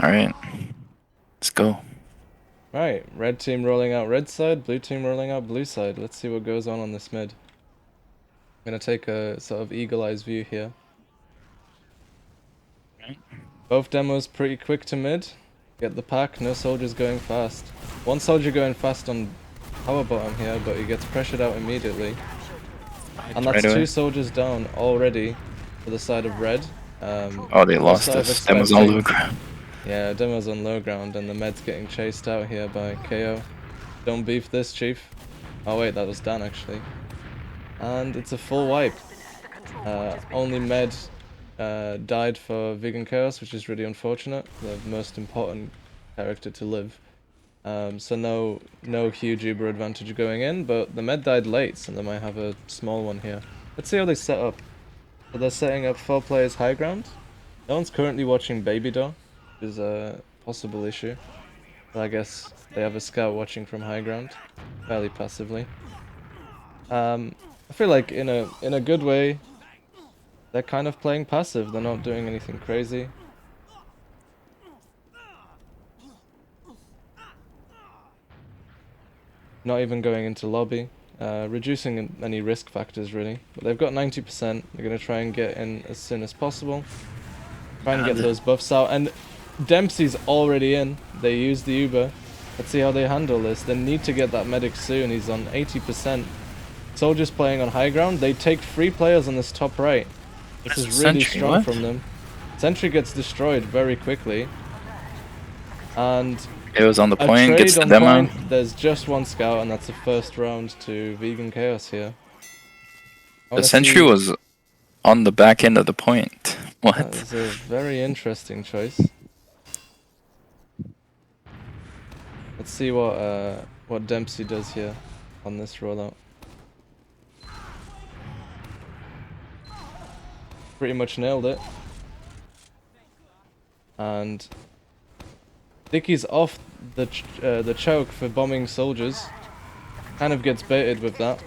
Alright. Let's go. Right, red team rolling out red side, blue team rolling out blue side. Let's see what goes on this mid. I'm gonna take a sort of eagle-eyes view here. Both demos pretty quick to mid. Get the pack, no soldiers going fast. One soldier going fast on power bottom here, but he gets pressured out immediately. And that's Right away. two soldiers down already for the side of red. Oh, they I was lost sort of us. That was all expecting... low ground. Yeah, demo's on low ground and the med's getting chased out here by KO. Don't beef this, chief. Oh wait, that was Dan actually. And it's a full wipe. Only med died for Vegan Chaos, which is really unfortunate. The most important character to live. So no huge Uber advantage going in, but the med died late, so they might have a small one here. Let's see how they set up. So they're setting up 4 players high ground. No one's currently watching Baby Door, which is a possible issue. But I guess they have a scout watching from high ground, fairly passively. I feel like in a good way, they're kind of playing passive. They're not doing anything crazy. Not even going into lobby. Reducing any risk factors really. But they've got 90%. They're going to try and get in as soon as possible. Try and get those buffs out. And Dempsey's already in. They use the Uber. Let's see how they handle this. They need to get that medic soon. He's on 80%. Soldiers playing on high ground. They take 3 players on this top right. This is really strong from them. Sentry gets destroyed very quickly. And It was on the point, gets the on demo. point, there's just one scout, and that's the first round to Vegan Chaos here. The sentry was on the back end of the point. What? That is a very interesting choice. Let's see what Dempsey does here on this rollout. Pretty much nailed it. And Dickie's off the choke for bombing soldiers. Kind of gets baited with that.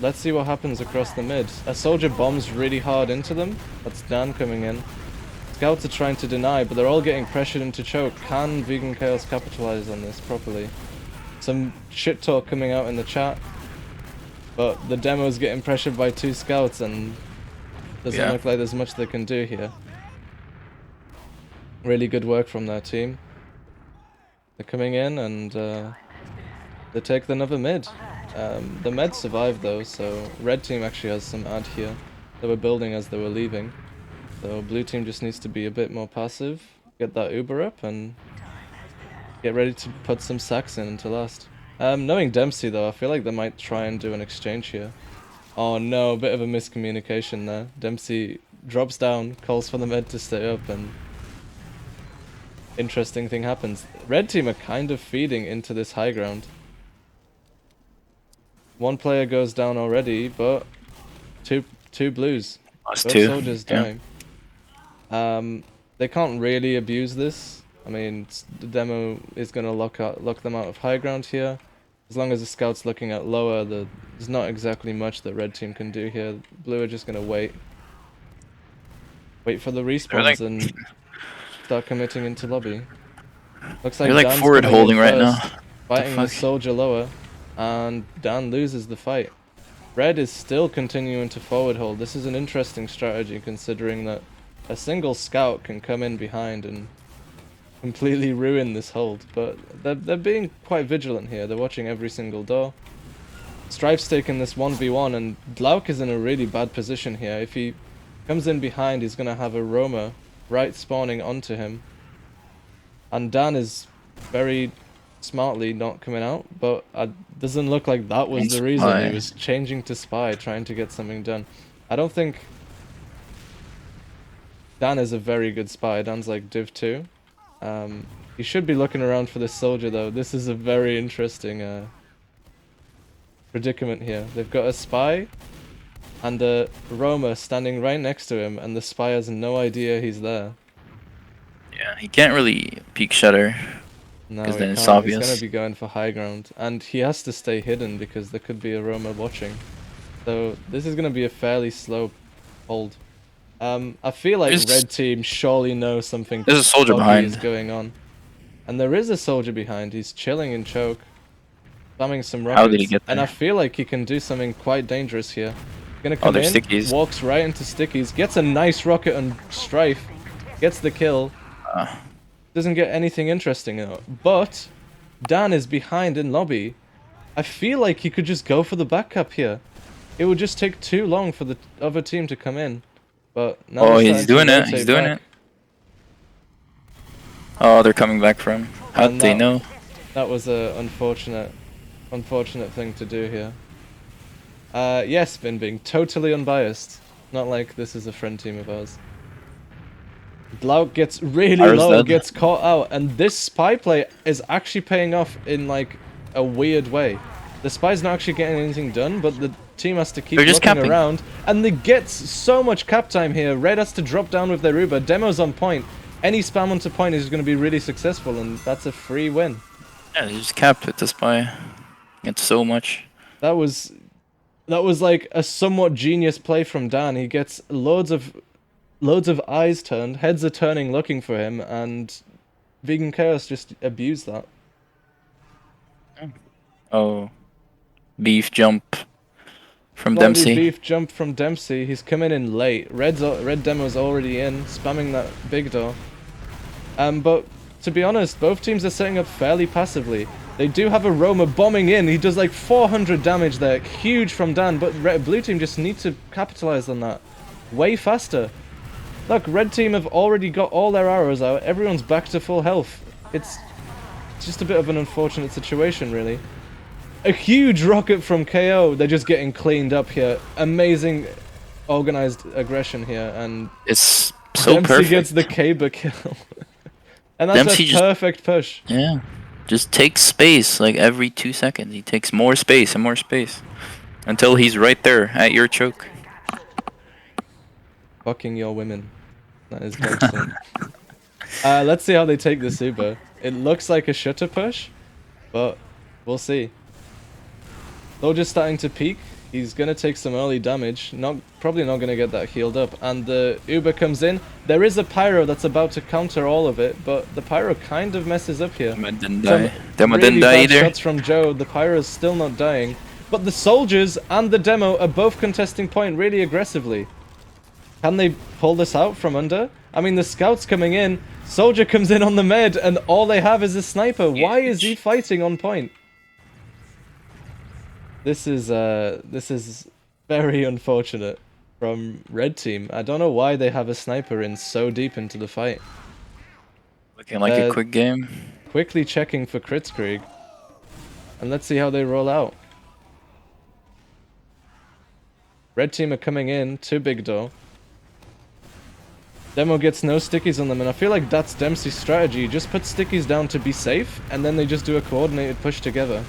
Let's see what happens across the mid. A soldier bombs really hard into them. That's Dan coming in. Scouts are trying to deny, but they're all getting pressured into choke. Can Vegan Chaos capitalize on this properly? Some shit talk coming out in the chat. But the demo's getting pressured by 2 scouts and doesn't look like there's much they can do here. Really good work from their team. They're coming in and they take another mid. The med survived though, so red team actually has some ad here. They were building as they were leaving. So blue team just needs to be a bit more passive, get that Uber up and get ready to put some sacks in into last. Knowing Dempsey though, I feel like they might try and do an exchange here. Oh no, a bit of a miscommunication there. Dempsey drops down, calls for the med to stay up, and interesting thing happens. Red team are kind of feeding into this high ground. One player goes down already, but two blues. Lost Both 2. soldiers dying. They can't really abuse this. I mean, the demo is gonna lock them out of high ground here. As long as the scout's looking at lower, there's not exactly much that red team can do here. Blue are just gonna wait for the respawns and start committing into lobby. Looks like they're Dan's forward coming holding in right first, now. fighting the soldier lower, and Dan loses the fight. Red is still continuing to forward hold. This is an interesting strategy considering that a single scout can come in behind and completely ruin this hold, but they're being quite vigilant here. They're watching every single door. Strife's taking this 1v1 and Dlauk is in a really bad position here. If he comes in behind, he's gonna have a roamer right spawning onto him. And Dan is very smartly not coming out, but it doesn't look like that was the reason. He was changing to spy, trying to get something done. I don't think Dan is a very good spy. Dan's like Div 2. He should be looking around for this soldier though. This is a very interesting predicament here. They've got a spy and a roamer standing right next to him, and the spy has no idea he's there. Yeah, he can't really peek shutter. No, because he then it's can't. obvious. He's gonna be going for high ground, and he has to stay hidden because there could be a roamer watching. So this is gonna be a fairly slow hold. I feel like There's- red team surely knows something There's a soldier dodgy is behind. going on. And there is a soldier behind. He's chilling in choke, spamming some How did he rockets. get And I there? feel like he can do something quite dangerous here. Gonna Oh, come they're in, stickies. walks right into stickies, gets a nice rocket on Strife, gets the kill. Uh, Doesn't get anything interesting out. But Dan is behind in lobby. I feel like he could just go for the back cap here. It would just take too long for the other team to come in. But now oh, they're he's starting to doing it. rotate He's doing back. it. Oh, they're coming back from. How'd And they know? That was a unfortunate thing to do here. Yes, being totally unbiased. Not like this is a friend team of ours. Glauk gets really Pyro's low, dead. gets caught out, and this spy play is actually paying off in like a weird way. The spy's not actually getting anything done, but the team has to keep They're just looking capping. around, and they get so much cap time here. Red has to drop down with their Uber. Demo's on point. Any spam onto point is going to be really successful, and that's a free win. Yeah, they just capped with the spy. It's so much. That was like a somewhat genius play from Dan. He gets loads of eyes turned, heads are turning looking for him, and Vegan Chaos just abused that. Oh, beef jump from Slightly Dempsey. beef jump from Dempsey. He's coming in late. Red Demo's already in, spamming that big door. But to be honest, both teams are setting up fairly passively. They do have a Roma bombing in. He does like 400 damage there. Huge from Dan, but blue team just need to capitalize on that way faster. Look, red team have already got all their arrows out. Everyone's back to full health. It's just a bit of an unfortunate situation, really. A huge rocket from KO. They're just getting cleaned up here. Amazing organized aggression here, and It's so Dempsey perfect. gets the Kaba kill. And that's Dempsey a just- perfect push. Yeah, just takes space like every 2 seconds. He takes more space and more space until he's right there at your choke. Fucking your women. That is excellent. Let's see how they take this Uber. It looks like a shutter push, but we'll see. Soldier's starting to peek. He's gonna take some early damage. Probably not gonna get that healed up. And the Uber comes in. There is a Pyro that's about to counter all of it, but the Pyro kind of messes up here. Demo didn't Some die. Demo really didn't die bad either. shots from Joe. The Pyro's still not dying. But the soldiers and the Demo are both contesting point really aggressively. Can they pull this out from under? I mean, the scout's coming in. Soldier comes in on the med, and all they have is a sniper. Why is he fighting on point? This is very unfortunate from red team. I don't know why they have a sniper in so deep into the fight. Looking like a quick game. Quickly checking for Kritzkrieg. And let's see how they roll out. Red team are coming in to big door. Demo gets no stickies on them, and I feel like that's Dempsey's strategy. Just put stickies down to be safe, and then they just do a coordinated push together.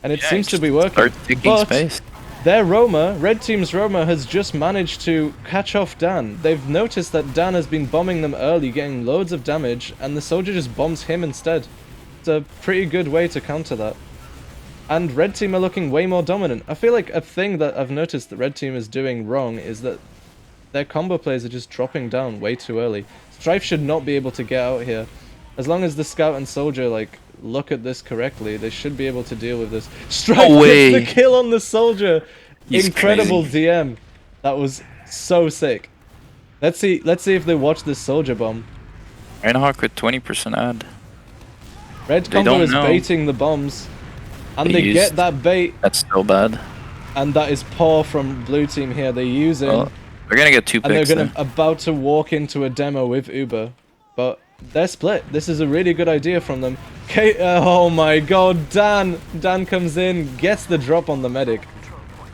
And it seems to be working. Start taking But space. their Roma, red team's Roma, has just managed to catch off Dan. They've noticed that Dan has been bombing them early, getting loads of damage, and the soldier just bombs him instead. It's a pretty good way to counter that. And red team are looking way more dominant. I feel like a thing that I've noticed that red team is doing wrong is that their combo plays are just dropping down way too early. Strife should not be able to get out here. As long as the scout and soldier like look at this correctly, they should be able to deal with this. Strife gets the kill on the soldier. He's Incredible crazy. DM. That was so sick. Let's see if they watch this soldier bomb. Reinhawk with 20% ad. Red They combo don't is know. baiting the bombs. And They they get used- that bait, That's still bad. and that is poor from blue team here. They use it. Well, they're gonna get 2 And they're picks. gonna about to walk into a demo with Uber, but they're split. This is a really good idea from them. Oh my god, Dan comes in, gets the drop on the medic.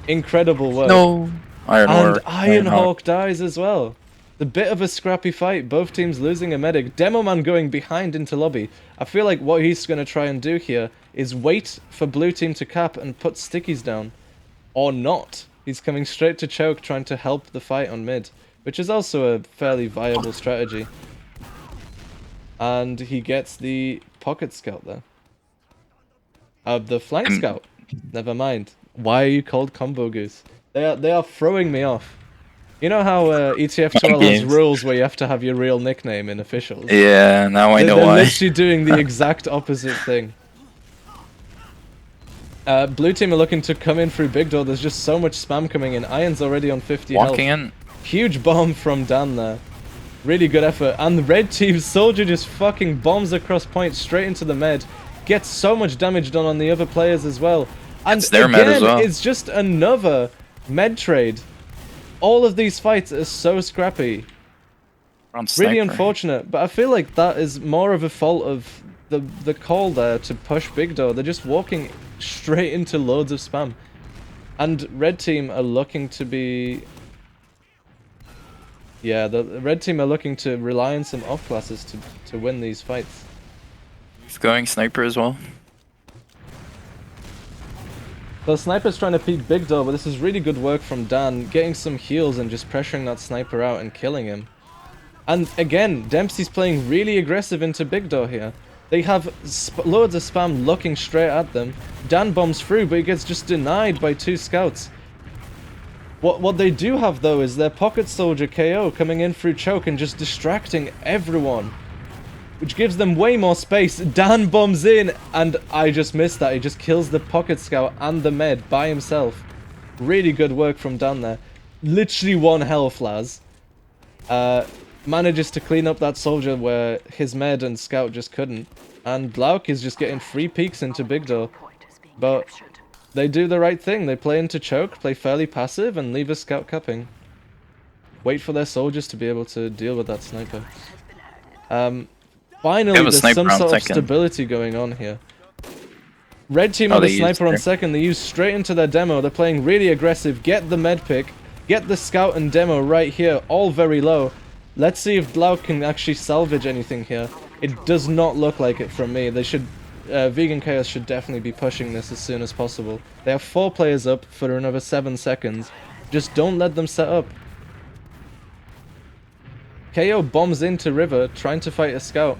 Incredible work. No. And Ironhawk dies as well. The bit of a scrappy fight, both teams losing a medic. Demoman going behind into lobby. I feel like what he's gonna try and do here is wait for blue team to cap and put stickies down. Or not. He's coming straight to choke, trying to help the fight on mid, which is also a fairly viable strategy. And he gets the pocket scout there. The flank scout. Never mind. Why are you called Combo Goose? They are throwing me off. You know how Mind ETF2L has games. rules where you have to have your real nickname in officials? Yeah, now I know They're why. literally doing the exact opposite thing. Blue team are looking to come in through big door. There's just so much spam coming in. Iron's already on 50 Walking health. in. Huge bomb from Dan there. Really good effort. And the red team's soldier just fucking bombs across point straight into the med. Gets so much damage done on the other players as well. And It's their med as again, well. it's just another med trade. All of these fights are so scrappy. On Really sniper. unfortunate, but I feel like that is more of a fault of the call there to push big door. They're just walking straight into loads of spam. And red team are looking to be... Yeah, the red team are looking to rely on some off classes to win these fights. He's going sniper as well. The sniper's trying to peek big door, but this is really good work from Dan, getting some heals and just pressuring that sniper out and killing him. And again, Dempsey's playing really aggressive into big door here. They have loads of spam looking straight at them. Dan bombs through, but he gets just denied by 2 scouts. What they do have though is their pocket soldier KO coming in through choke and just distracting everyone, which gives them way more space. Dan bombs in, and I just missed that. He just kills the pocket scout and the med by himself. Really good work from Dan there. Literally 1 health, Laz. Manages to clean up that soldier where his med and scout just couldn't. And Blauk is just getting free peeks into big door. But they do the right thing. They play into choke, play fairly passive, and leave a scout cupping. Wait for their soldiers to be able to deal with that sniper. Finally, there's some sort of stability going on here. Red team with a sniper on second. They use straight into their demo. They're playing really aggressive. Get the med pick. Get the scout and demo right here. All very low. Let's see if Blau can actually salvage anything here. It does not look like it from me. They should... Vegan Chaos should definitely be pushing this as soon as possible. They have 4 players up for another 7 seconds. Just don't let them set up. KO bombs into River, trying to fight a scout.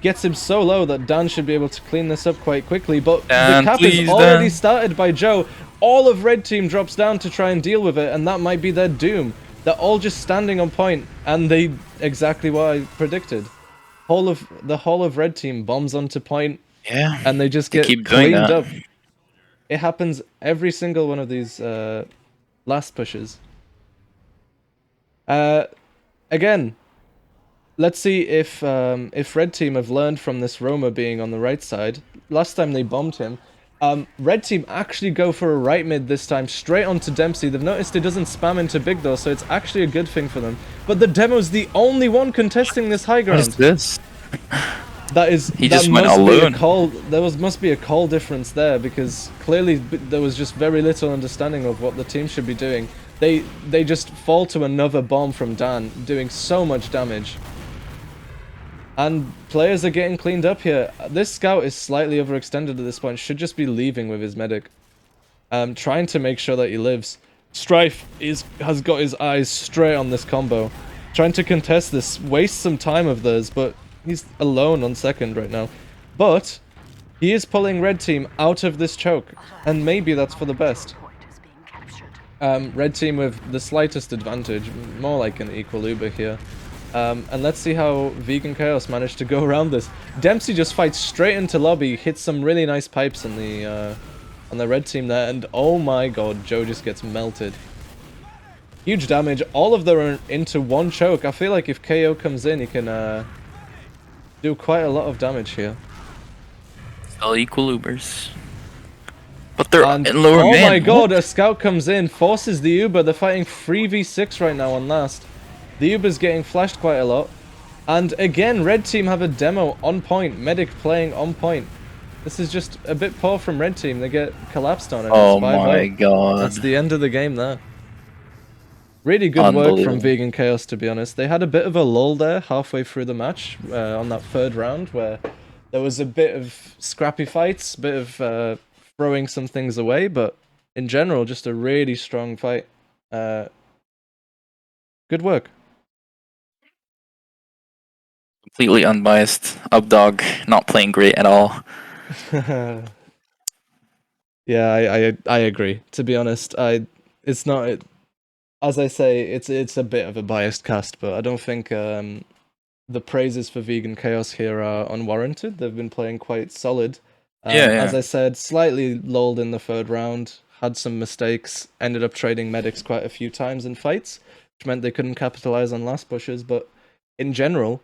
Gets him so low that Dan should be able to clean this up quite quickly, but the cap is already started by Joe. All of red team drops down to try and deal with it, and that might be their doom. They're all just standing on point, and they... exactly what I predicted. The whole of red team bombs onto point, yeah, and they just get cleaned up. It happens every single one of these last pushes. Again, let's see if red team have learned from this Roma being on the right side. Last time they bombed him. Red team actually go for a right mid this time, straight onto Dempsey. They've noticed it doesn't spam into big though, so it's actually a good thing for them. But the demo's the only one contesting this high ground. What is this? That is... He just went alone. There must be a call difference there, because clearly there was just very little understanding of what the team should be doing. They just fall to another bomb from Dan, doing so much damage. And players are getting cleaned up here. This scout is slightly overextended at this point. Should just be leaving with his medic. Trying to make sure that he lives. Strife has got his eyes straight on this combo. Trying to contest this. Waste some time of theirs, but he's alone on second right now. But he is pulling red team out of this choke. And maybe that's for the best. Red team with the slightest advantage. More like an equal Uber here. And let's see how Vegan Chaos managed to go around this. Dempsey just fights straight into lobby, hits some really nice pipes on the red team there, and oh my god, Joe just gets melted. Huge damage. All of them are into 1 choke. I feel like if KO comes in, he can do quite a lot of damage here. Still equal Ubers. But they're in lower oh man. My god, a scout comes in, forces the Uber. They're fighting 3v6 right now on last. The Uber's getting flashed quite a lot. And again, red team have a demo on point. Medic playing on point. This is just a bit poor from red team. They get collapsed on it. Oh my god. That's the end of the game there. Really good work from Vegan Chaos, to be honest. They had a bit of a lull there halfway through the match on that 3rd round where there was a bit of scrappy fights, a bit of throwing some things away, but in general, just a really strong fight. Good work. Completely unbiased. Updog not playing great at all. Yeah, I agree. To be honest, it's not as I say, it's a bit of a biased cast, but I don't think the praises for Vegan Chaos here are unwarranted. They've been playing quite solid. Yeah, As yeah. I said, slightly lulled in the third round, had some mistakes, ended up trading medics quite a few times in fights, which meant they couldn't capitalize on last pushes, but in general,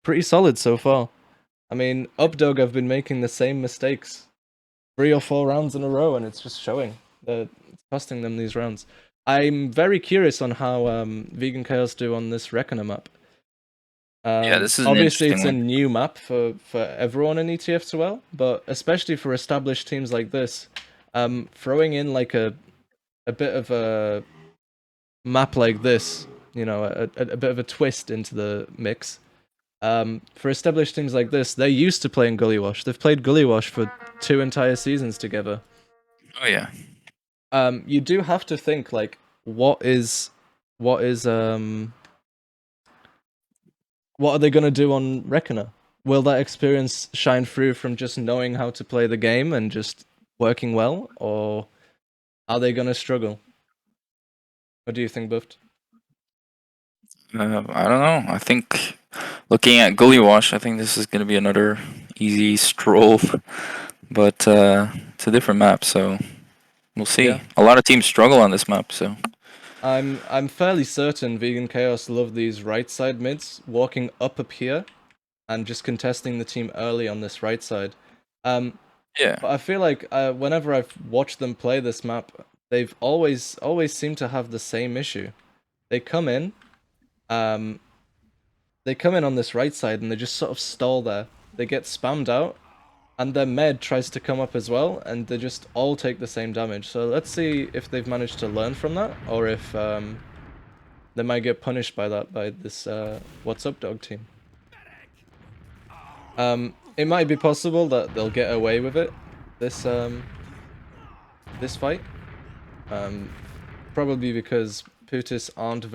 pretty solid so far. I mean, updog have been making the same mistakes 3 or 4 rounds in a row, and it's just showing. It's costing them these rounds. I'm very curious on how Vegan Chaos do on this Reckoner map. Yeah, this is an Obviously, interesting it's a one. new map for everyone in ETF2L, but especially for established teams like this, throwing in like a bit of a map like this, you know, a bit of a twist into the mix. For established teams like this, they're used to playing Gully Wash. They've played Gully Wash for 2 entire seasons together. Oh yeah. You do have to think like, what is what are they going to do on Reckoner? Will that experience shine through from just knowing how to play the game and just working well, or are they going to struggle? What do you think, Buffed? I don't know. I think looking at Gully Wash, I think this is gonna be another easy stroll, but it's a different map, so we'll Yeah, see. A lot of teams struggle on this map, so I'm fairly certain Vegan Chaos love these right side mids, walking up here and just contesting the team early on this right side. Um, yeah. but I feel like whenever I've watched them play this map, they've always seemed to have the same issue. They come in, um, they come in on this right side and they just sort of stall there. They get spammed out, and their med tries to come up as well, and they just all take the same damage. So let's see if they've managed to learn from that, or if they might get punished by that by this What's Up Dog team. It might be possible that they'll get away with it this this fight. Um, Probably because Putis aren't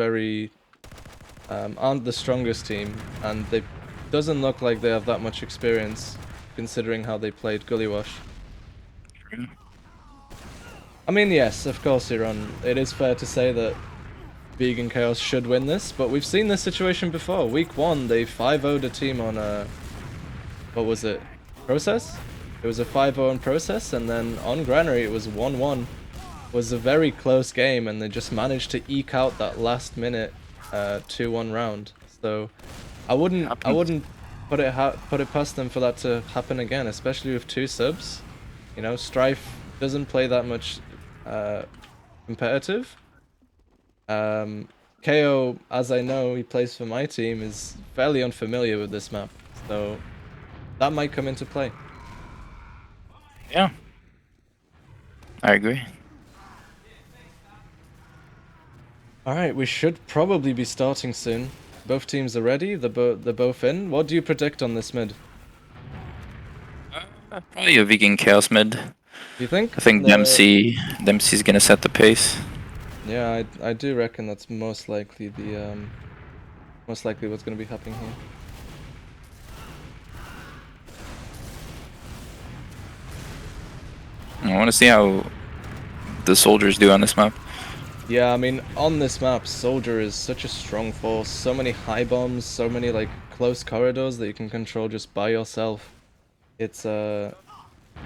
the strongest team, and they doesn't look like they have that much experience considering how they played Gully Wash. I mean, yes, of course, Iran. It is fair to say that Vegan Chaos should win this, but we've seen this situation before. Week 1, they 5-0'd a team on a... what was it? Process? It was a 5-0 in Process, and then on Granary it was 1-1. It was a very close game, and they just managed to eke out that last minute 2-1 round. So I Happens. wouldn't put it past them for that to happen again, especially with 2 subs. You know, Strife doesn't play that much uh, competitive. KO, as I know, he plays for my team, is fairly unfamiliar with this map, so that might come into play. Yeah, I agree. Alright, we should probably be starting soon. Both teams are ready, they're both in. What do you predict on this mid? Probably a vegan chaos mid. Do you think? I think Dempsey's gonna set the pace. Yeah, I do reckon that's most likely the most likely what's gonna be happening here. I want to see how the soldiers do on this map. Yeah, I mean, on this map, Soldier is such a strong force. So many high bombs, so many like close corridors that you can control just by yourself. It's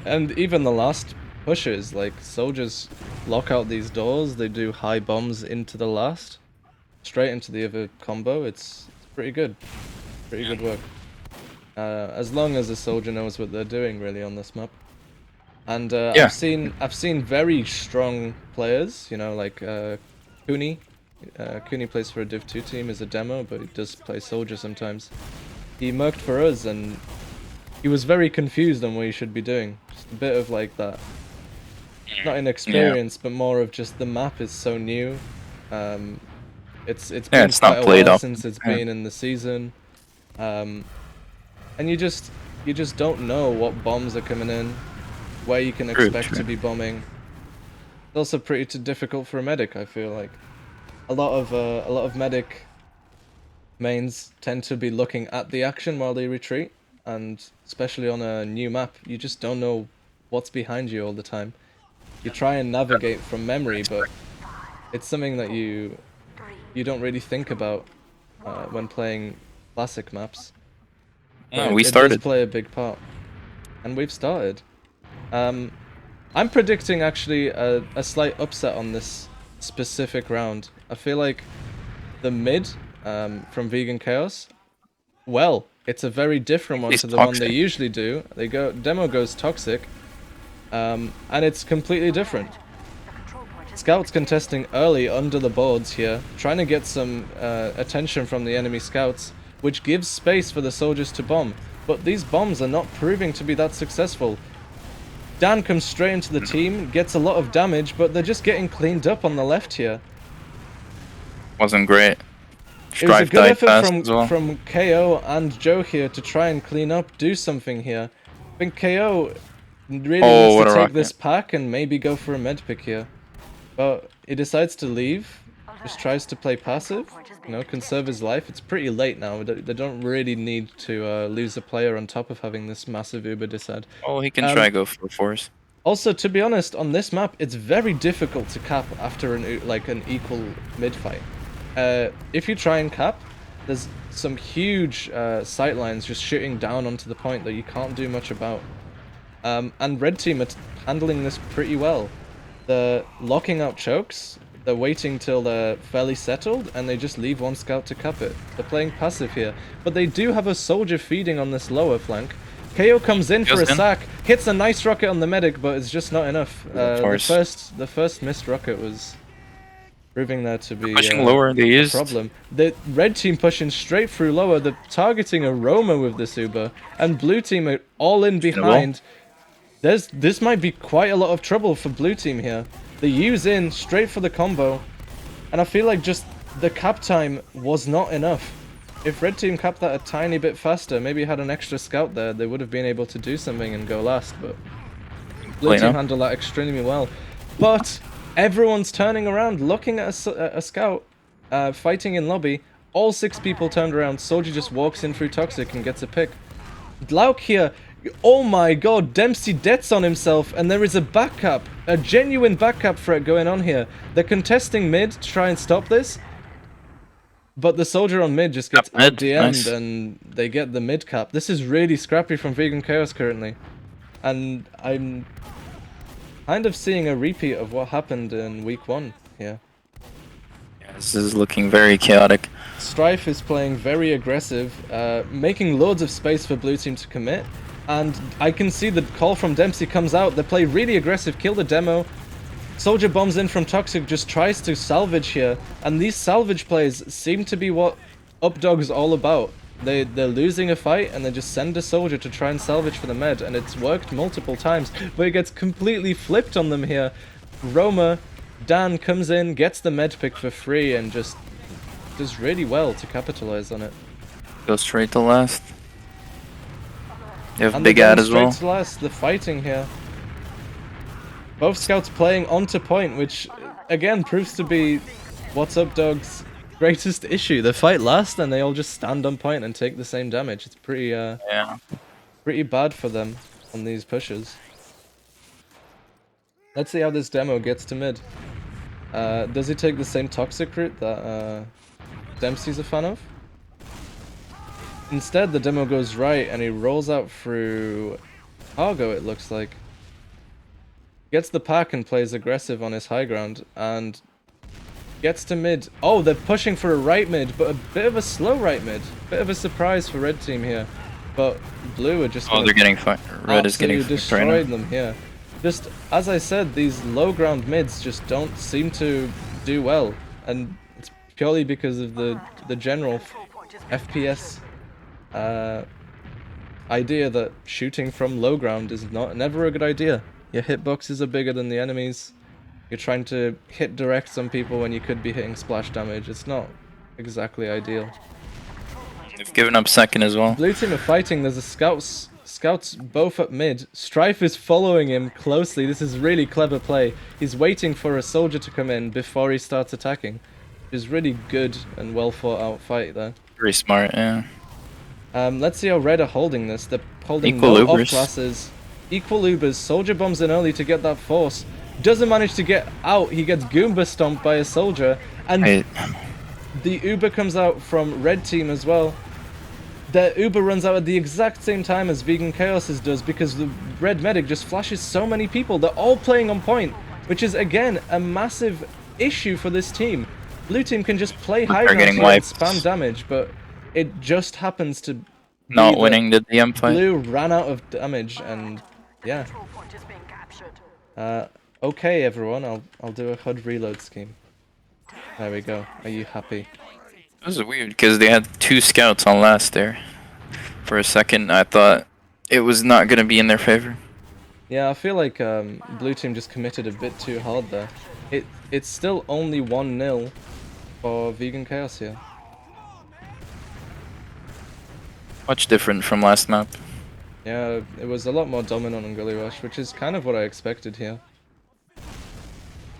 and even the last pushes, like soldiers lock out these doors, they do high bombs into the last, straight into the other combo. It's pretty good. Pretty good work. As long as the soldier knows what they're doing really on this map. And Yeah, I've seen very strong players, you know, like Cooney. Cooney plays for a Div 2 team as a demo, but he does play soldier sometimes. He merked for us and he was very confused on what he should be doing. Just a bit of like that, not yeah, inexperience, but more of just the map is so new. Um, it's yeah. been It's quite not a played while up. since it's Yeah. been in the season, um, and you just don't know what bombs are coming in, where you can True, expect true. to be bombing. It's also pretty difficult for a medic. I feel like a lot of medic mains tend to be looking at the action while they retreat, and especially on a new map, you just don't know what's behind you all the time. You try and navigate from memory, but It's something that you don't really think about when playing classic maps, but Yeah, we it does started. play a big part. And we've started. I'm predicting actually a slight upset on this specific round. I feel like the mid from Vegan Chaos, well, it's a very different one He's to the one they toxic. usually do. Demo goes toxic, and it's completely different. Scouts contesting early under the boards here, trying to get some attention from the enemy scouts, which gives space for the soldiers to bomb. But these bombs are not proving to be that successful. Dan comes straight into the team, gets a lot of damage, but they're just getting cleaned up on the left here. Wasn't great. It was a Strife good died effort fast as well. from KO and Joe here to try and clean up, do something here. I think KO really needs Oh, to what a take this rocket. pack and maybe go for a med pick here. But he decides to leave, just tries to play passive, you know, conserve his life. It's pretty late now, they don't really need to lose a player on top of having this massive Uber disad. Oh, he can try go for force. Also, to be honest, on this map, it's very difficult to cap after an equal mid fight. If you try and cap, there's some huge sightlines just shooting down onto the point that you can't do much about. And red team are handling this pretty well. They're locking out chokes, they're waiting till they're fairly settled, and they just leave one scout to cap it. They're playing passive here, but they do have a soldier feeding on this lower flank. KO comes in for a sack, hits a nice rocket on the medic, but it's just not enough. The first missed rocket was proving there to be Pushing lower, they a used. problem. The red team pushing straight through lower, they're targeting a Roma with this Uber, and blue team are all in behind. This might be quite a lot of trouble for blue team here. They use in straight for the combo, and I feel like just the cap time was not enough. If red team capped that a tiny bit faster, maybe had an extra scout there, they would have been able to do something and go last, but blue team handled that extremely well. But everyone's turning around, looking at a scout, fighting in lobby. All 6 people turned around, soldier just walks in through toxic and gets a pick. Lauk here, oh my god, Dempsey deaths on himself, and there is a back-cap, a genuine back-cap threat going on here. They're contesting mid to try and stop this, but the soldier on mid just gets out-DM'd, and they get the mid-cap. This is really scrappy from Vegan Chaos currently, and I'm kind of seeing a repeat of what happened in week 1 here. Yeah, this is looking very chaotic. Strife is playing very aggressive, making loads of space for blue team to commit. And I can see the call from Dempsey comes out. They play really aggressive, kill the demo. Soldier bombs in from Toxic, just tries to salvage here. And these salvage plays seem to be what updog's all about. They're losing a fight and they just send a soldier to try and salvage for the med. And it's worked multiple times, but it gets completely flipped on them here. Roma, Dan comes in, gets the med pick for free and just does really well to capitalize on it. Go straight to last. You have big ad as well. Straight to last, the fighting here. Both scouts playing onto point, which again proves to be what's up dog's greatest issue. They fight last and they all just stand on point and take the same damage. It's pretty pretty bad for them on these pushes. Let's see how this demo gets to mid. Does he take the same toxic route that Dempsey's a fan of? Instead, the demo goes right and he rolls out through cargo, it looks like. Gets the pack and plays aggressive on his high ground and gets to mid. Oh, they're pushing for a right mid, but a bit of a slow right mid. Bit of a surprise for red team here. But blue are just they're getting red is getting destroyed them here. Just, as I said, these low ground mids just don't seem to do well. And it's purely because of the general FPS idea that shooting from low ground is never a good idea. Your hitboxes are bigger than the enemies. You're trying to hit direct some people when you could be hitting splash damage. It's not exactly ideal. They've given up second as well. Blue team are fighting. There's a scouts both at mid. Strife is following him closely. This is really clever play. He's waiting for a soldier to come in before he starts attacking. It's really good and well thought out fight there. Very smart, yeah. Let's see how red are holding this. They're holding Equal no Ubers. off classes. Equal Ubers. Soldier bombs in early to get that force. Doesn't manage to get out. He gets Goomba stomped by a soldier, and Wait, the Uber comes out from red team as well. The Uber runs out at the exact same time as Vegan Chaos's does because the red medic just flashes so many people. They're all playing on point, which is again a massive issue for this team. Blue team can just play high they're ground getting here and wiped. spam damage, but it just happens to be Not that winning the DM fight. Blue ran out of damage, and yeah. Okay, everyone, I'll do a HUD reload scheme. There we go. Are you happy? It was weird because they had 2 scouts on last there. For a second, I thought it was not gonna be in their favor. Yeah, I feel like blue team just committed a bit too hard there. It's still only 1-0 for Vegan Chaos here. Much different from last map. Yeah, it was a lot more dominant on Gully Rush, which is kind of what I expected here.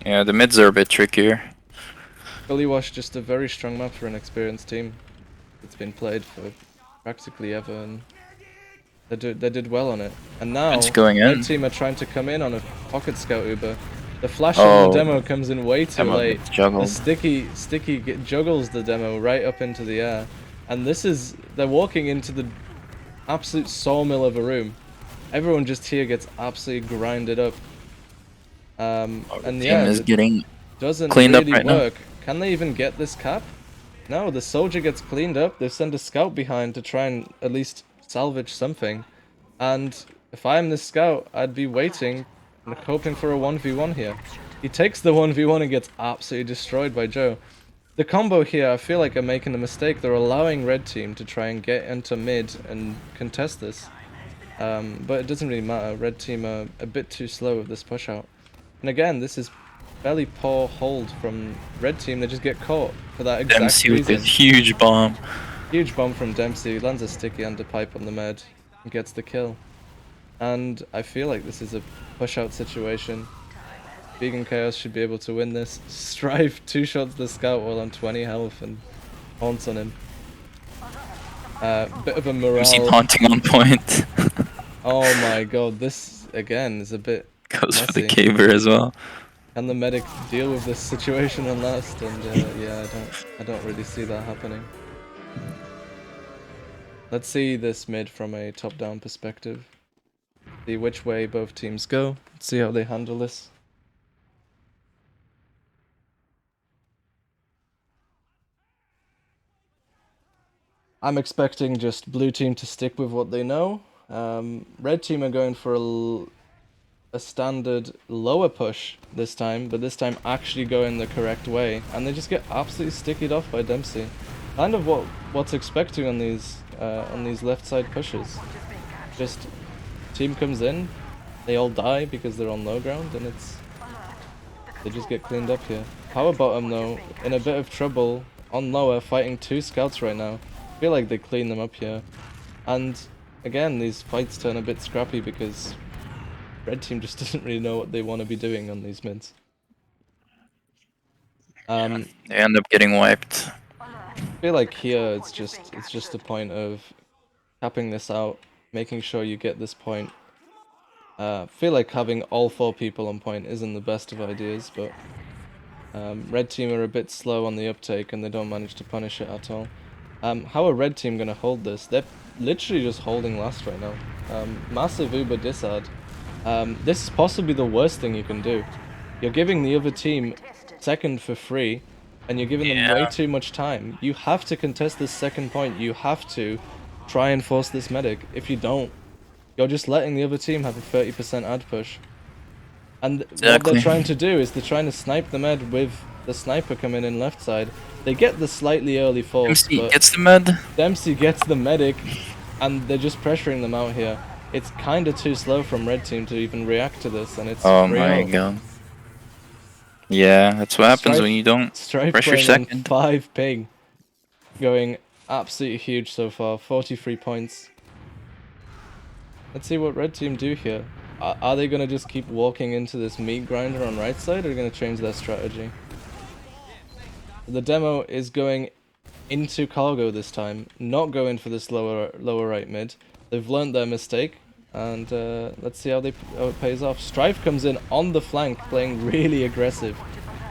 Yeah, the mids are a bit trickier. Gully Rush just a very strong map for an experienced team. It's been played for practically ever, and they did well on it. And now It's going in. red team are trying to come in on a pocket scout Uber. The flash on the demo comes in way too Demo late. gets juggled. The sticky juggles the demo right up into the air, and they're walking into the absolute sawmill of a room. Everyone just here gets absolutely grinded up. And Team yeah, is getting doesn't cleaned up really right now. work. Can they even get this cap? No, the soldier gets cleaned up. They send a scout behind to try and at least salvage something. And if I'm this scout, I'd be waiting and hoping for a 1v1 here. He takes the 1v1 and gets absolutely destroyed by Joe. The combo here, I feel like are making a mistake. They're allowing red team to try and get into mid and contest this. But it doesn't really matter. Red team are a bit too slow with this push out. And again, this is fairly poor hold from red team. They just get caught for that exact Dempsey with reason. this huge bomb. Huge bomb from Dempsey, lands a sticky under pipe on the med, and gets the kill. And I feel like this is a push-out situation. Vegan Chaos should be able to win this. Strive 2 shots the scout while on 20 health and haunts on him. Bit of a Dempsey morale. taunting on point. Oh my god, this again is a bit Goes for messy. the caber as well. Can the medic deal with this situation on last? And yeah, I don't really see that happening. Let's see this mid from a top-down perspective. See which way both teams go. See how they handle this. I'm expecting just blue team to stick with what they know. Red team are going for a standard lower push this time, but this time actually going the correct way, and they just get absolutely stickied off by Dempsey. Kind of what's expecting on these left side pushes. Just team comes in, they all die because they're on low ground, and they just get cleaned up here. Power bottom though, in a bit of trouble on lower, fighting 2 scouts right now. I feel like they clean them up here, and again these fights turn a bit scrappy because red team just doesn't really know what they want to be doing on these mids. They end up getting wiped. I feel like here it's just a point of capping this out, making sure you get this point. Feel like having all 4 people on point isn't the best of ideas, but red team are a bit slow on the uptake and they don't manage to punish it at all. How are red team gonna hold this? They're literally just holding last right now. Massive Uber disard. This is possibly the worst thing you can do. You're giving the other team second for free, and you're giving them way too much time. You have to contest this second point. You have to try and force this medic. If you don't, you're just letting the other team have a 30% ad push. And what they're trying to do is they're trying to snipe the med with the sniper coming in left side. They get the slightly early force, Dempsey gets the med. Dempsey gets the medic, and they're just pressuring them out here. It's kind of too slow from red team to even react to this, and it's Oh my god. Yeah, that's what happens when you don't pressure second. 5 ping. Going absolutely huge so far, 43 points. Let's see what red team do here. Are they going to just keep walking into this meat grinder on right side, or are they going to change their strategy? The demo is going into cargo this time, not going for this lower right mid. They've learned their mistake. And let's see how it pays off. Strife comes in on the flank, playing really aggressive,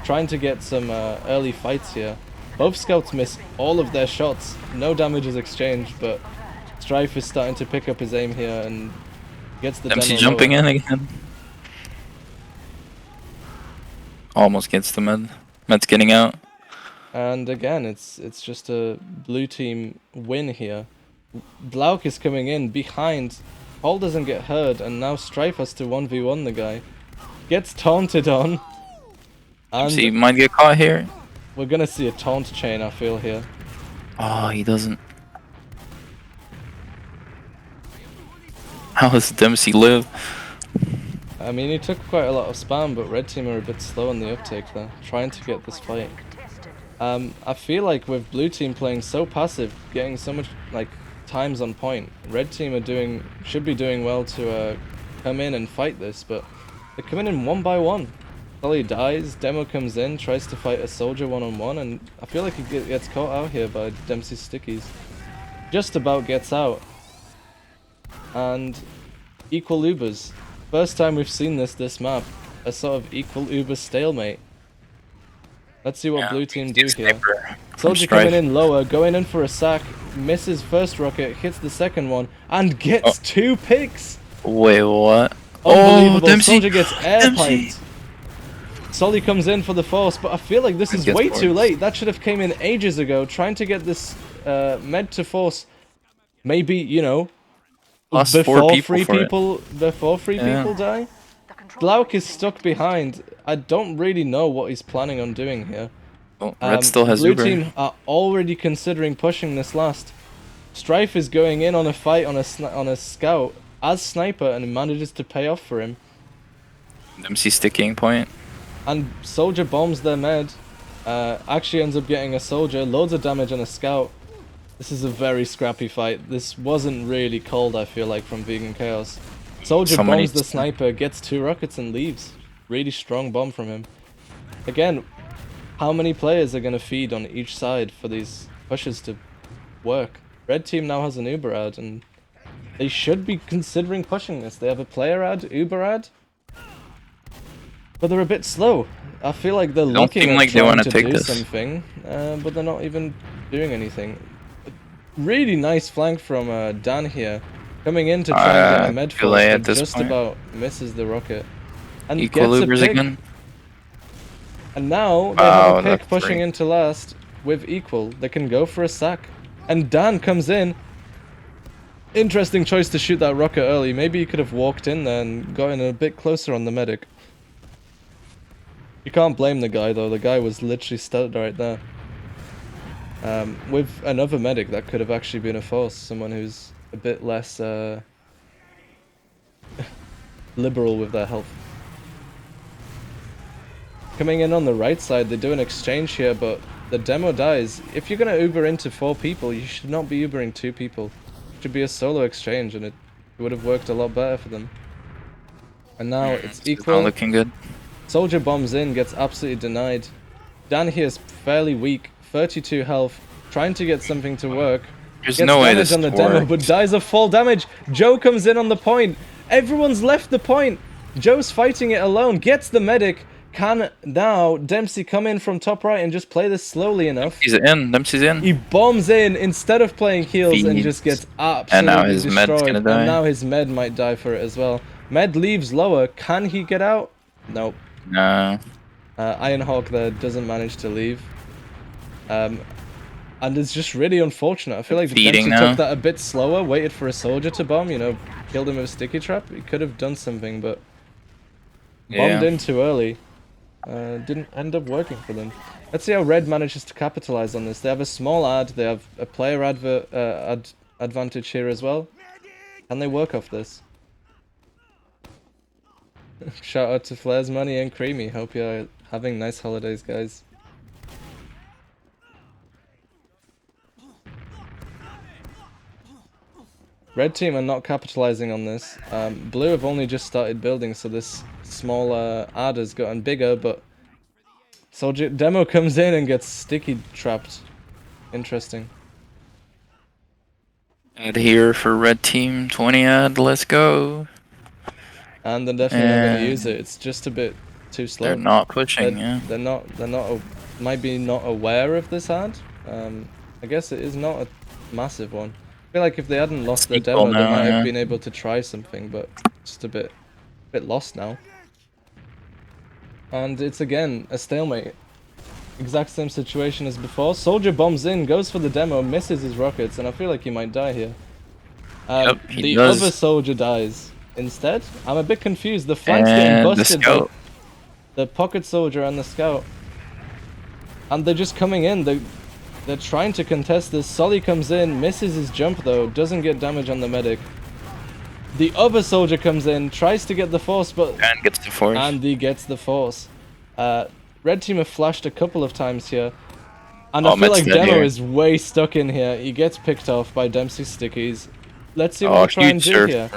trying to get some early fights here. Both scouts miss all of their shots. No damage is exchanged, but Strife is starting to pick up his aim here and gets the Dempsey demo jumping lower. in again. Almost gets the med. Med's getting out. And again, it's just a blue team win here. Blauk is coming in behind. Paul doesn't get hurt, and now Strife has to 1v1 the guy. Gets taunted on. Dempsey And might get caught here. we're gonna see a taunt chain, I feel, here. Oh, he doesn't. How does Dempsey live? I mean, he took quite a lot of spam, but red team are a bit slow on the uptake there, trying to get this fight. I feel like with blue team playing so passive, getting so much like times on point, red team should be doing well to come in and fight this, but they're coming in one by one. Sully dies, Demo comes in, tries to fight a soldier one-on-one, and I feel like he gets caught out here by Dempsey's stickies. Just about gets out. And equal Ubers. First time we've seen this map. A sort of equal Uber stalemate. Let's see what blue team do here. Soldier coming in lower, going in for a sack, misses first rocket, hits the second one, and gets 2 picks! Wait, what? Unbelievable, Dempsey. Soldier gets air piped. Solly comes in for the force, but I feel like this is way too late. That should have came in ages ago, trying to get this med to force. Maybe, you know, before three people die. Blauk is stuck behind. I don't really know what he's planning on doing here. Oh, red still has blue Uber. team are already considering pushing this last. Strife is going in on a fight on a scout as sniper, and it manages to pay off for him. Dempsey sticking point. And soldier bombs their med. Actually ends up getting a soldier, loads of damage on a scout. This is a very scrappy fight. This wasn't really called, I feel like, from Vegan Chaos. Soldier bombs the sniper, gets 2 rockets and leaves. Really strong bomb from him. Again, how many players are going to feed on each side for these pushes to work? Red team now has an Uber ad, and they should be considering pushing this. They have a player ad, Uber ad, but they're a bit slow. I feel like they're looking at trying to do something, but they're not even doing anything. Really nice flank from Dan here, coming in to try and get a med force, but just about misses the rocket. And gets a pick. Again. And now they have a pick pushing into last with equal. They can go for a sack. And Dan comes in. Interesting choice to shoot that rocket early. Maybe he could have walked in there and gotten a bit closer on the medic. You can't blame the guy though. The guy was literally stuck right there. With another medic, that could have actually been a force. Someone who's a bit less liberal with their health. Coming in on the right side, they do an exchange here, but the demo dies. If you're going to Uber into 4 people, you should not be Ubering 2 people. It should be a solo exchange, and it would have worked a lot better for them. And now it's equal. Not looking good. Soldier bombs in, gets absolutely denied. Dan here is fairly weak, 32 health, trying to get something to work. There's no way this on the demo, but dies of fall damage. Joe comes in on the point. Everyone's left the point. Joe's fighting it alone, gets the medic. Can now Dempsey come in from top right and just play this slowly enough? Dempsey's in. He bombs in instead of playing heals and just gets absolutely destroyed. Med's gonna die. And now his med might die for it as well. Med leaves lower. Can he get out? Nope. No. Ironhawk there doesn't manage to leave. And it's just really unfortunate. I feel like Dempsey took that a bit slower, waited for a soldier to bomb, you know, killed him with a sticky trap. He could have done something, but bombed in too early. Didn't end up working for them. Let's see how Red manages to capitalize on this. They have a small ad, they have a player advantage here as well. Can they work off this? Shout out to Flares Money and Creamy. Hope you're having nice holidays, guys. Red team are not capitalizing on this. Blue have only just started building, so this small ad has gotten bigger, but Soldier Demo comes in and gets sticky trapped. Interesting. Add here for red team, 20 ad, let's go. And they're definitely not going to use it. It's just a bit too They're slow. not pushing, yeah. They're not might be not aware of this ad. I guess it is not a massive one. I feel like if they hadn't lost their Sneak ball demo, they now, might have yeah. been able to try something, but just a bit lost now. And it's again a stalemate. Exact same situation as before. Soldier bombs in, goes for the demo, misses his rockets, and I feel like he might die here. Yep, he The other does. soldier dies instead. I'm a bit confused. The flank's getting And the busted by scout. the pocket soldier and the scout. And they're just coming in. They're trying to contest this. Sully comes in, misses his jump though, doesn't get damage on the medic. The other soldier comes in, tries to get the force, but... And gets the force. And he gets the force. Red team have flashed a couple of times here. And I feel like Demo is way stuck in here. He gets picked off by Dempsey's stickies. Let's see what they try and do here.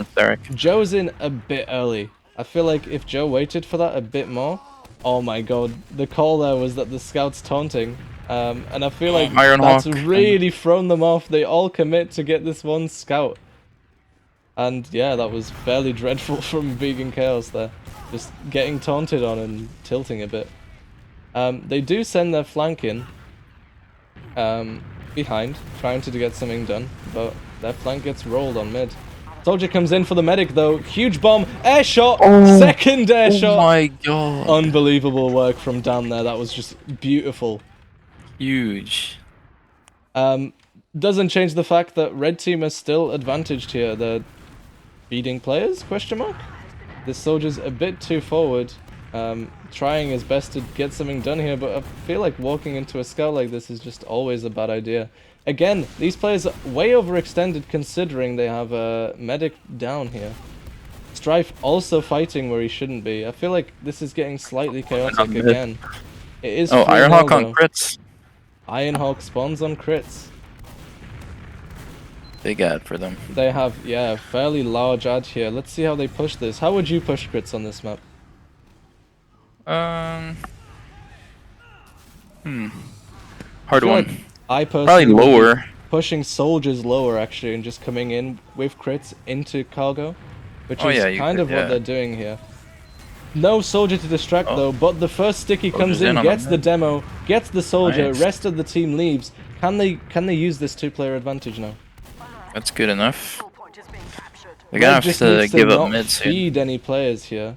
Joe's in a bit early. I feel like if Joe waited for that a bit more... Oh my god, the call there was that the scout's taunting. And I feel like that's really thrown them off. They all commit to get this one scout. And yeah, that was fairly dreadful from Vegan Chaos there. Just getting taunted on and tilting a bit. They do send their flank in behind, trying to get something done, but their flank gets rolled on mid. Soldier comes in for the medic though. Huge bomb, air shot, second air shot. Oh my god. Unbelievable work from down there. That was just beautiful. Huge. Doesn't change the fact that red team is still advantaged here. They're beating players, question mark? This soldier's a bit too forward. Trying his best to get something done here, but I feel like walking into a scout like this is just always a bad idea. Again, these players are way overextended considering they have a medic down here. Strife also fighting where he shouldn't be. I feel like this is getting slightly chaotic again. It is. Oh, Ironhawk on crits. Ironhawk spawns on crits. Big ad for them. They have, yeah, a fairly large ad here. Let's see how they push this. How would you push crits on this map? Hard one. Like I personally probably lower. Pushing soldiers lower actually, and just coming in with crits into cargo, which is kind of what they're doing here. No soldier to distract though, but the first sticky comes in, gets the demo, gets the soldier. Rest of the team leaves. Can they use this two-player advantage now? That's good enough. They're gonna have to give up mid soon. Feed any players here.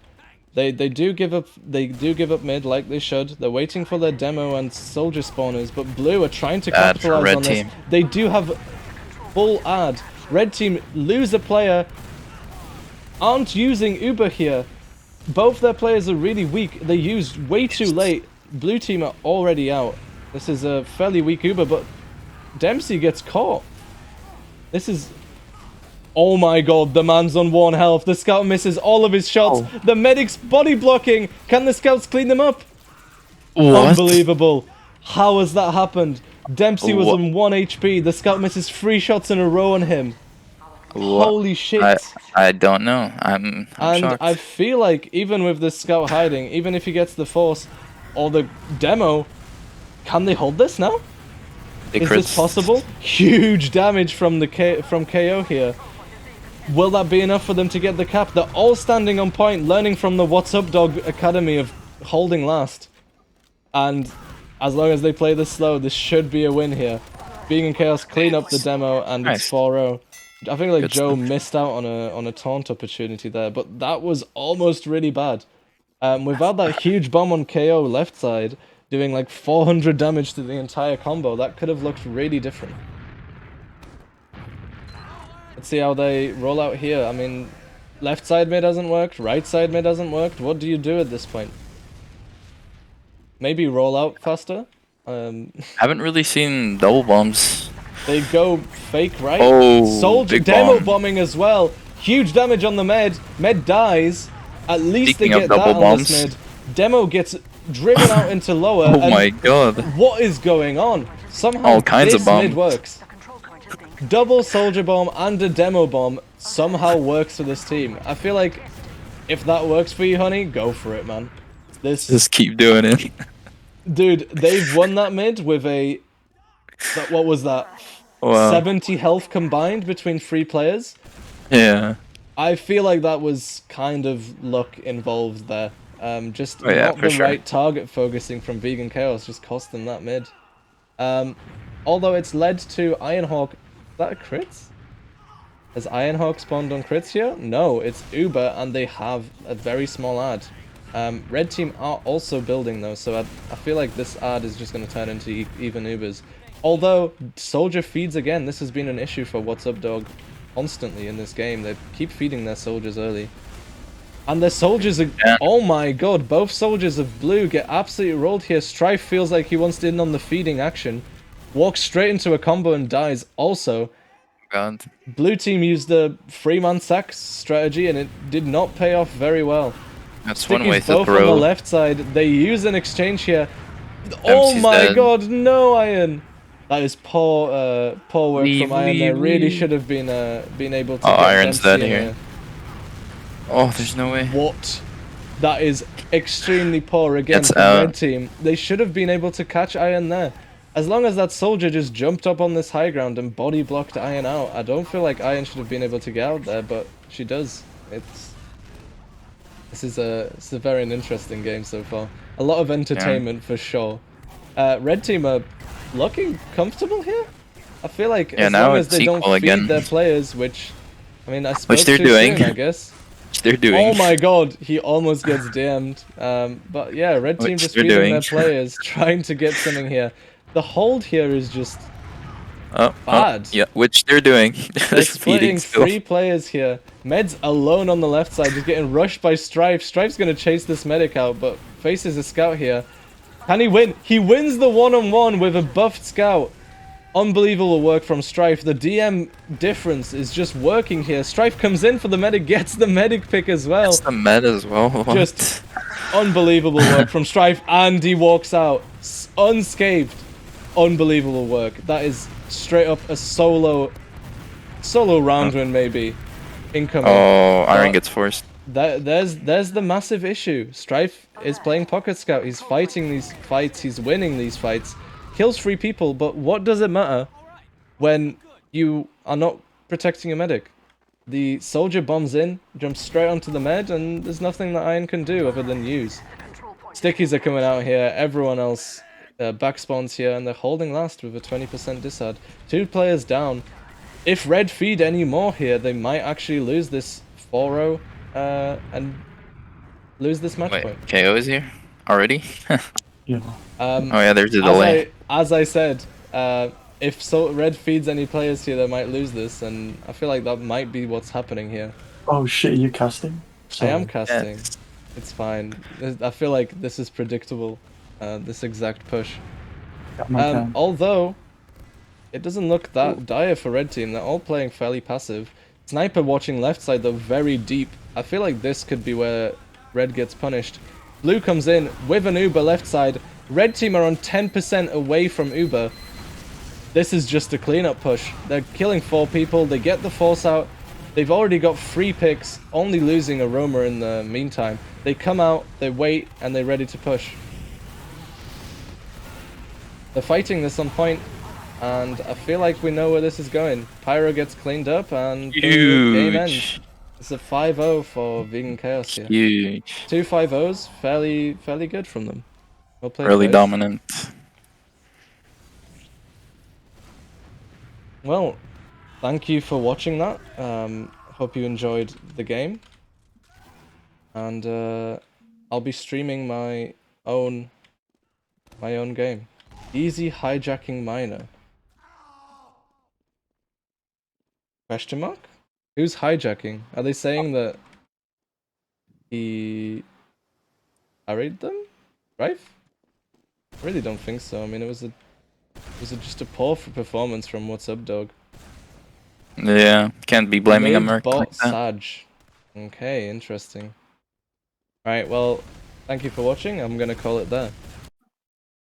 They do give up mid like they should. They're waiting for their demo and soldier spawners, but blue are trying to capitalize on this. They do have full ad. Red team lose a player. Aren't using Uber here. Both their players are really weak. They used way too late. Blue team are already out. This is a fairly weak Uber, but Dempsey gets caught. This is... Oh my god, the man's on 1 health. The scout misses all of his shots. The medic's body blocking. Can the scouts clean them up? What? Unbelievable. How has that happened? Dempsey was on 1 HP. The scout misses 3 shots in a row on him. Holy shit. I don't know. I'm shocked. I feel like even with the scout hiding, even if he gets the force or the demo, can they hold this now? Is this possible? Huge damage from the from KO here. Will that be enough for them to get the cap? They're all standing on point, learning from the What's Up Dog Academy of holding last. And as long as they play this slow, this should be a win here. Being in Chaos clean up the demo, and it's 4-0. I think like Joe missed out on a taunt opportunity there, but that was almost really bad. Without that huge bomb on KO left side, doing like 400 damage to the entire combo, that could have looked really different. Let's see how they roll out here. I mean, left side mid hasn't worked, right side mid hasn't worked. What do you do at this point? Maybe roll out faster? Haven't really seen double bombs. They go fake right. Soldier demo bombing as well. Huge damage on the med. Med dies. At least they get that on this mid. Demo gets driven out into lower. Oh my god. What is going on? Somehow all kinds of bombs. Mid works. Double soldier bomb and a demo bomb somehow works for this team. I feel like if that works for you, honey, go for it, man. Just keep doing it. Dude, they've won that mid with a... What was that? Wow. 70 health combined between 3 players. Yeah. I feel like that was kind of luck involved there. Just Oh yeah, not for the sure. right target focusing from Vegan Chaos just cost them that mid. Although it's led to Ironhawk. Is that a crit? Has Ironhawk spawned on crits here? No, it's Uber, and they have a very small ad. Red team are also building though, so I feel like this ad is just going to turn into even Ubers. Although Soldier feeds again, this has been an issue for What's Up Dog constantly in this game. They keep feeding their soldiers early. And their soldiers are... Yeah. Oh my god, both soldiers of blue get absolutely rolled here. Strife feels like he wants to in on the feeding action. Walks straight into a combo and dies also. God. Blue team used the 3-man sack strategy and it did not pay off very well. That's one way Sticky's to both on the throw. left side. They use an exchange here. Oh Dempsey's my dead. god, no Iron! That is poor work Leave, from Iron there. leave, Really leave. should have been able to Oh, get Iron's Dempsey dead in here. Oh, there's no way. What? That is extremely poor again It's from out. Red Team. They should have been able to catch Iron there. As long as that soldier just jumped up on this high ground and body blocked Iron out, I don't feel like Iron should have been able to get out there, but she does. This is a very interesting game so far. A lot of entertainment for sure. Red Team are looking comfortable here. I feel like Yeah, as now long as it's they don't equal feed again. their players, which I mean I spoke they're too doing. soon, I guess. They're doing. Oh my god, he almost gets DM'd. But yeah, Red Team Which just they're feeding doing. their players, trying to get something here. The hold here is just Oh, bad. yeah, which they're doing. They're They're feeding splitting still. 3 players here. Med's alone on the left side, just getting rushed by Strife. Strife's gonna chase this medic out, but faces a scout here. Can he win? He wins the one-on-one with a buffed scout. Unbelievable work from Strife. The DM difference is just working here. Strife comes in for the medic, gets the medic pick as well. It's the meta as well. What? Just unbelievable work from Strife, and he walks out unscathed. Unbelievable work. That is straight up a solo round win maybe incoming. Oh, Iron But gets forced. there's the massive issue. Strife is playing Pocket Scout. He's fighting these fights. He's winning these fights. Kills 3 people, but what does it matter when you are not protecting a medic? The soldier bombs in, jumps straight onto the med, and there's nothing that Iron can do other than use. Stickies are coming out here. Everyone else back spawns here, and they're holding last with a 20% disad. 2 players down. If Red feed any more here, they might actually lose this 4-0 and lose this match Wait, point. KO is here already? Yeah. Oh yeah, there's a delay. As I said, if Red feeds any players here, they might lose this, and I feel like that might be what's happening here. Oh shit, are you casting? I am Sorry. casting. Yes. It's fine. I feel like this is predictable, this exact push. Got my cam. Although, it doesn't look that dire for Red Team. They're all playing fairly passive. Sniper watching left side, though, very deep. I feel like this could be where Red gets punished. Blue comes in with an Uber left side. Red Team are on 10% away from Uber. This is just a cleanup push. They're killing 4 people. They get the force out. They've already got 3 picks, only losing a roamer in the meantime. They come out, they wait, and they're ready to push. They're fighting this on point, and I feel like we know where this is going. Pyro gets cleaned up, and the game ends. Huge. It's a 5-0 for Vegan Chaos here. Huge. 2 5-0s, fairly good from them. Well played, Really guys. dominant. Well, thank you for watching that. Hope you enjoyed the game. And I'll be streaming my own game. Easy hijacking miner. Question mark? Who's hijacking? Are they saying that he carried them? Right? I really don't think so. I mean, it was just a poor performance from What's Up Dog. Yeah, can't be blaming a Mid merc bot like that. Sag. Okay, interesting. Alright, well, thank you for watching. I'm gonna call it there.